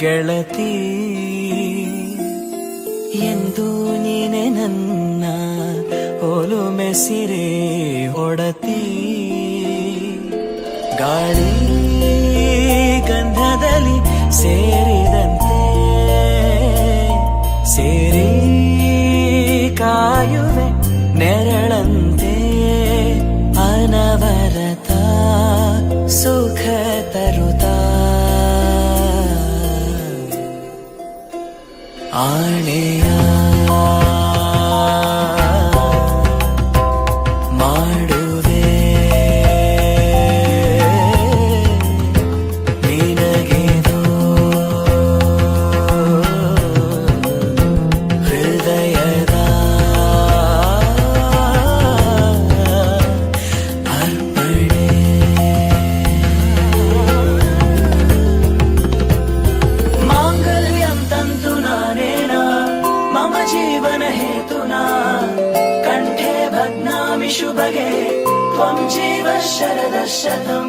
ಗೆಳತಿ ಎಂದು ನೀನೆ ನನ್ನ ಒಲುಮೆ ಸಿರೆ ಒಡತಿ ಗಾಳಿ ಗಂಧದಲ್ಲಿ ಸೇರಿದಂತೆ ಸೇರಿ ಕಾಯುವೆ ನೆರಳಂತೆ ಅನವರತ ಸುಖ ತರುತ್ತಾ ಆಣೆಯ ಮಾಡುವೆ ನಿನಗೆದೋ ಹೃದಯದ ಅರ್ಪಣೆ ಮಾಂಗಲ್ಯಂ ತಂತು ನಾನೇನ ಮಮ ಜೀವನ ಹೇತುನಾ ಕಂಠೆ ಭಗ್ನಾಮಿ ಶುಭಗೆ ತ್ವಂ ಜೀವ ಶರದಶತಂ